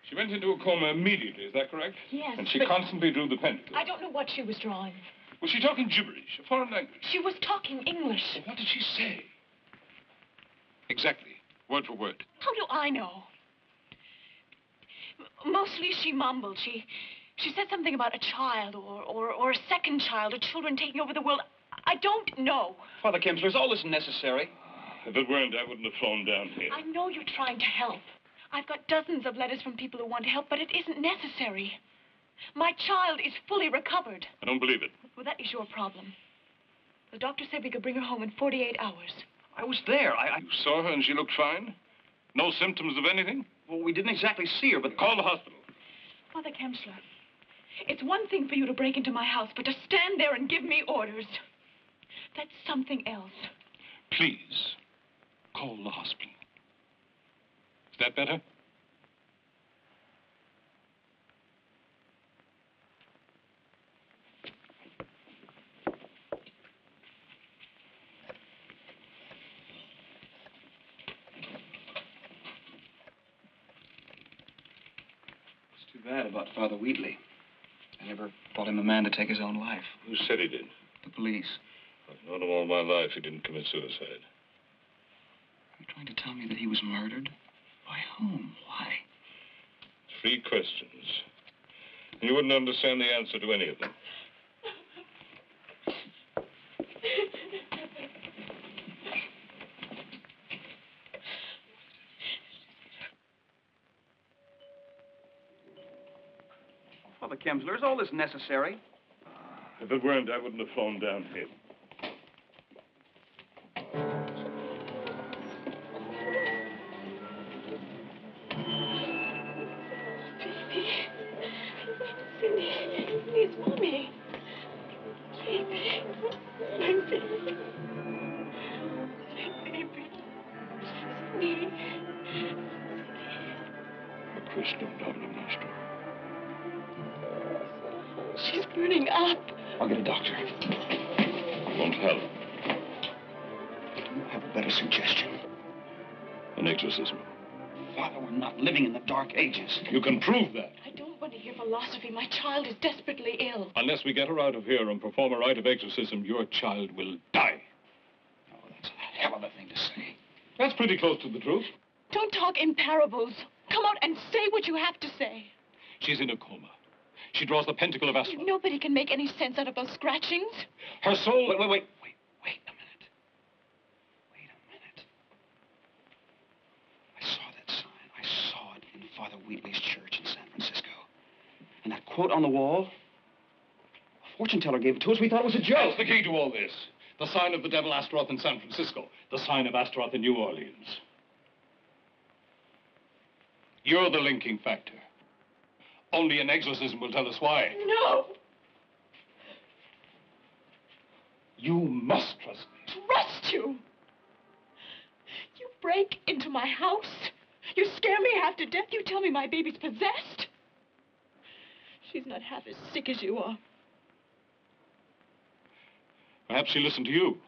She went into a coma immediately, is that correct? Yes, And she but constantly drew the pentacle. I don't know what she was drawing. Was she talking gibberish, a foreign language? She was talking English. Well, what did she say? Exactly, word for word. How do I know? Mostly she mumbled. She said something about a child or a second child or children taking over the world. I don't know. Father Kemsler, is all this necessary? If it weren't, I wouldn't have flown down here. I know you're trying to help. I've got dozens of letters from people who want to help, but it isn't necessary. My child is fully recovered. I don't believe it. Well, that is your problem. The doctor said we could bring her home in 48 hours. I was there. You saw her and she looked fine? No symptoms of anything? Well, we didn't exactly see her, but... Call the hospital. Father Kemsler, it's one thing for you to break into my house, but to stand there and give me orders, that's something else. Please, call the hospital. Is that better? It's too bad about Father Wheatley. I never thought him a man to take his own life. Who said he did? The police. I've known him all my life. He didn't commit suicide. Are you trying to tell me that he was murdered? By whom? Why? 3 questions. You wouldn't understand the answer to any of them. Father Kemsler, is all this necessary? If it weren't, I wouldn't have flown down here. Please, Mommy. Baby. My baby. My baby. Me. A Cristo Pablo Nostro. She's burning up. I'll get a doctor. Won't help. Do you have a better suggestion? An exorcism. Father, we're not living in the Dark Ages. You can prove that. I don't want to hear philosophy. My child is desperately ill. Unless we get her out of here and perform a rite of exorcism, your child will die. Oh, that's a hell of a thing to say. That's pretty close to the truth. Don't talk in parables. Come out and say what you have to say. She's in a coma. She draws the pentacle of Astaroth. Nobody can make any sense out of those scratchings. Her soul... Wait a minute. Wait a minute. I saw that sign. I saw it in Father Wheatley's church in San Francisco. And that quote on the wall, a fortune teller gave it to us. We thought it was a joke. That's the key to all this. The sign of the devil Astaroth in San Francisco. The sign of Astaroth in New Orleans. You're the linking factor. Only an exorcism will tell us why. No! You must trust me. Trust you? You break into my house. You scare me half to death. You tell me my baby's possessed. She's not half as sick as you are. Perhaps she listened to you.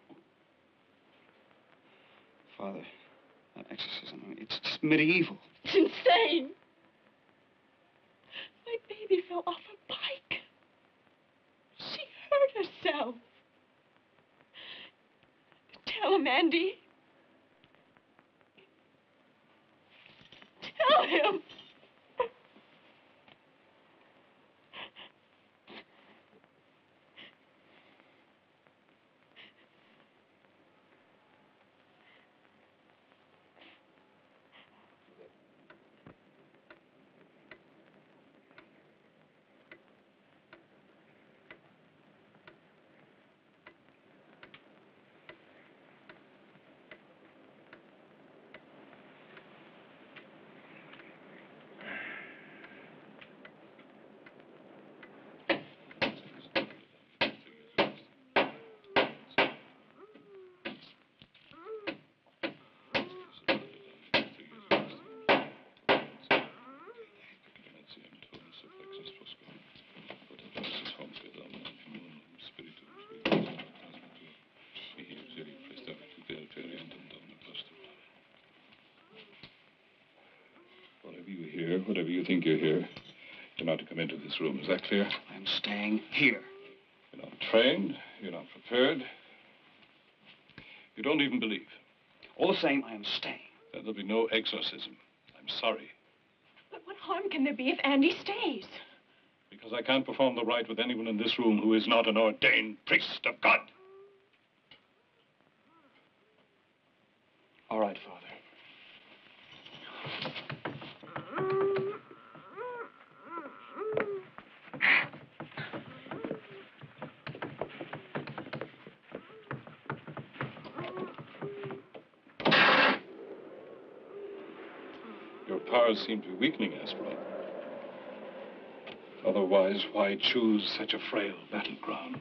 Father, that exorcism, it's just medieval. It's insane. My baby fell off a bike. She hurt herself. Tell him, Andy. Tell him. You think you're here. You're not to come into this room. Is that clear? I'm staying here. You're not trained. You're not prepared. You don't even believe. All the same, I am staying. Then there'll be no exorcism. I'm sorry. But what harm can there be if Andy stays? Because I can't perform the rite with anyone in this room who is not an ordained priest of God. All right, Father. Your powers seem to be weakening, Astaroth. Otherwise, why choose such a frail battleground?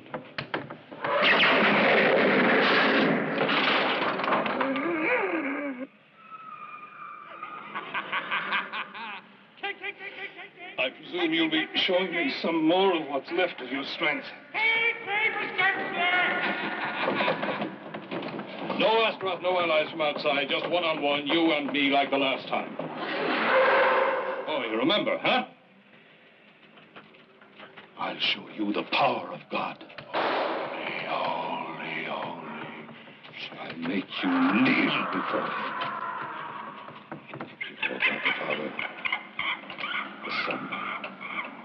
I presume you'll be showing me some more of what's left of your strength. No, Astaroth, no allies from outside. Just one-on-one, you and me, like the last time. Oh, you remember, huh? I'll show you the power of God. Holy, I'll make you kneel before him. Before God the Father, the Son,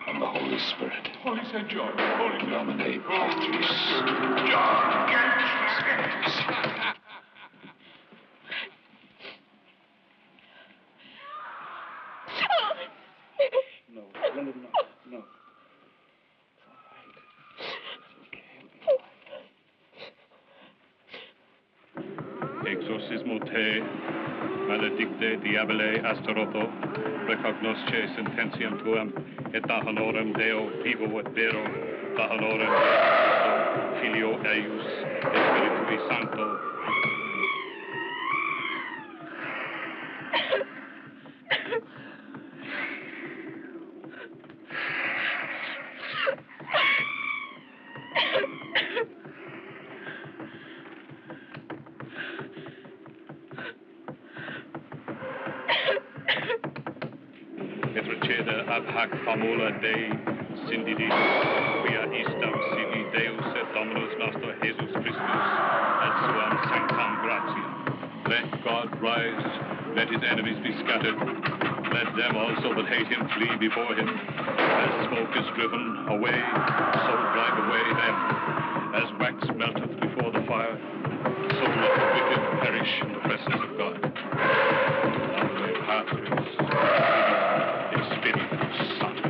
and the Holy Spirit. Holy St. John. Holy Domine Patris. John, No, Linda, no. Exorcismo te, maledicte diabole Astarotho, recognosce sententiam tuam, et da honorem Deo vivo et vero, da honorem Filio eius, et Spiritui Sancto. Ab hac famula Dei, Sindidis, quia istam sivi Deus et Dominus nostro Jesus Christus, et suam sanctam gratiam. Let God rise, let his enemies be scattered. Let them also that hate him flee before him. As smoke is driven away, so drive away them. As wax melteth before the fire, so let the wicked perish in the presence of God. Domine Patris, et Spiritus Sanctus.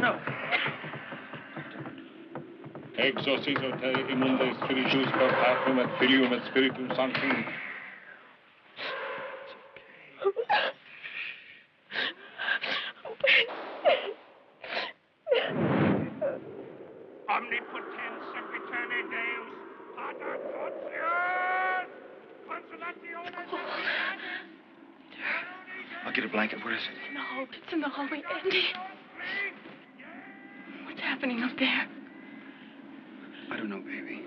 No. Exorcizo te immunde spiritus per Patrum et Filium et Spiritum Sanctum. Omnipotens Sempiterne Deus, Pater Totius, Consolationes et Pitatis. I'll get a blanket. Where is it? No, it's in the hallway, Andy. What's happening up there? I don't know, baby.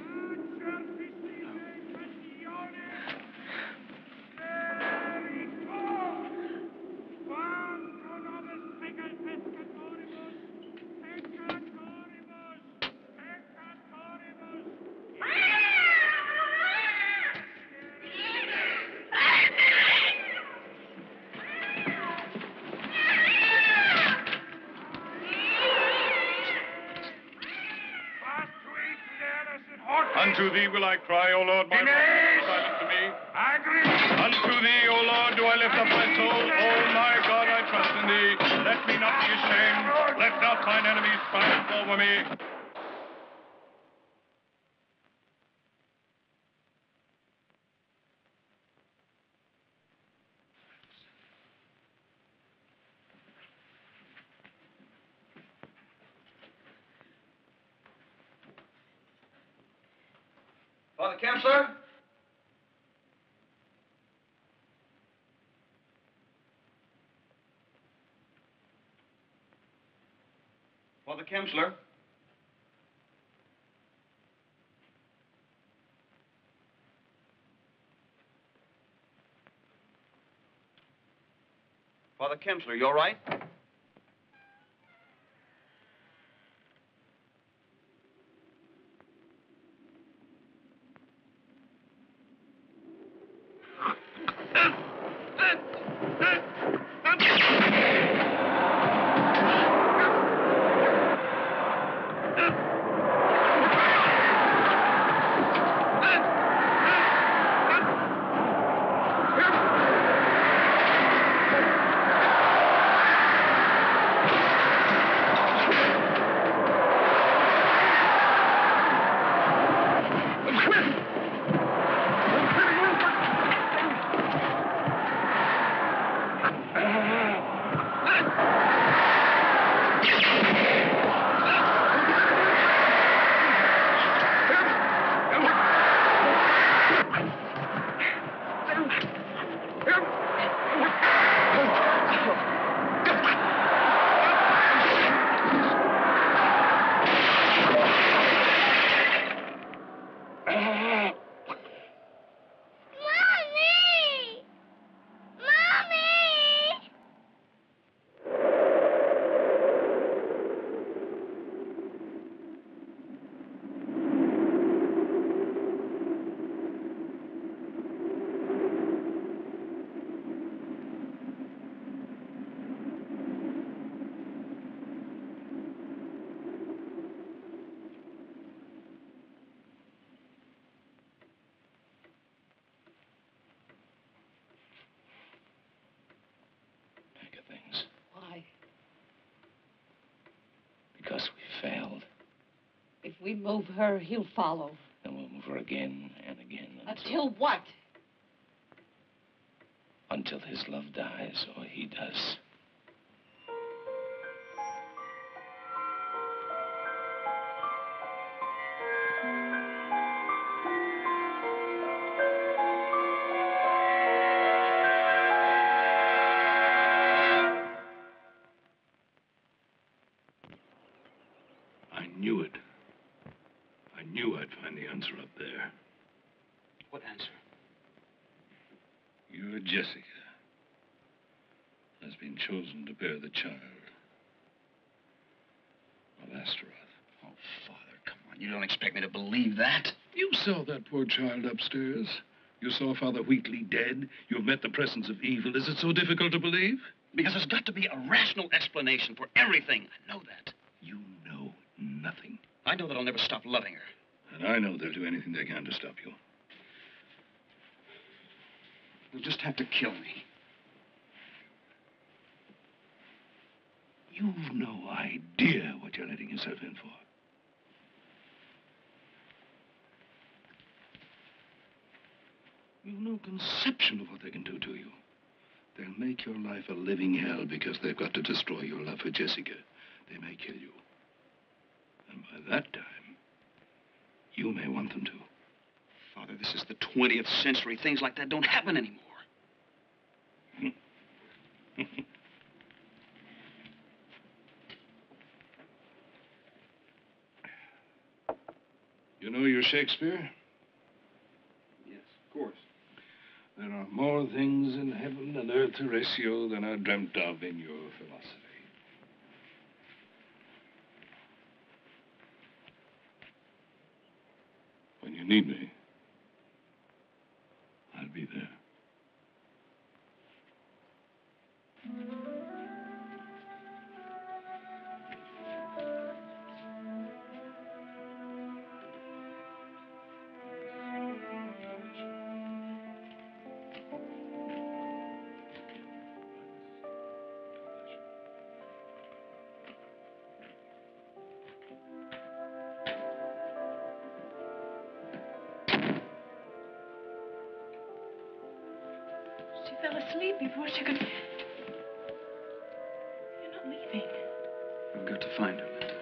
Unto thee will I cry, O Lord, my rock, silent to me. Unto thee, O Lord, do I lift up my soul. O my God, I trust in thee. Let me not be ashamed. Let not thine enemies triumph over me. Father Kempsler? Father Kempsler? Father Kemsler, you all right? Because we failed. If we move her, he'll follow. And we'll move her again and again. Until what? Until his love dies, or he does. I knew it. I knew I'd find the answer up there. What answer? Your Jessica has been chosen to bear the child of Astaroth. Oh, Father, come on. You don't expect me to believe that? You saw that poor child upstairs. You saw Father Wheatley dead. You've met the presence of evil. Is it so difficult to believe? Because there's got to be a rational explanation for everything. I know that. You know nothing. I know that I'll never stop loving her. And I know they'll do anything they can to stop you. They'll just have to kill me. You've no idea what you're letting yourself in for. You've no conception of what they can do to you. They'll make your life a living hell because they've got to destroy your love for Jessica. They may kill you. And by that time, you may want them to. Father, this is the 20th century. Things like that don't happen anymore. You know your Shakespeare? Yes, of course. There are more things in heaven and earth, Horatio, than are dreamt of in your philosophy. When you need me, I'll be there. She fell asleep before she could... You're not leaving. We've got to find her, Linda.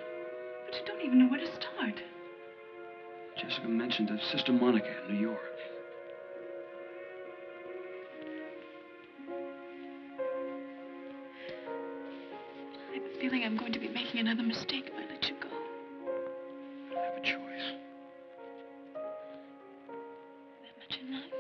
But you don't even know where to start. Jessica mentioned a Sister Monica in New York. I have a feeling I'm going to be making another mistake if I let you go. I don't have a choice. That much in love?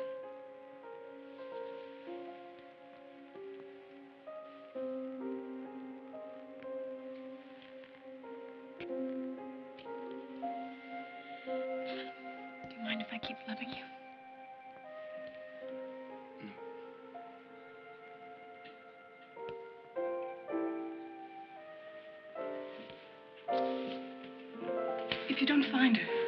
If you don't find her,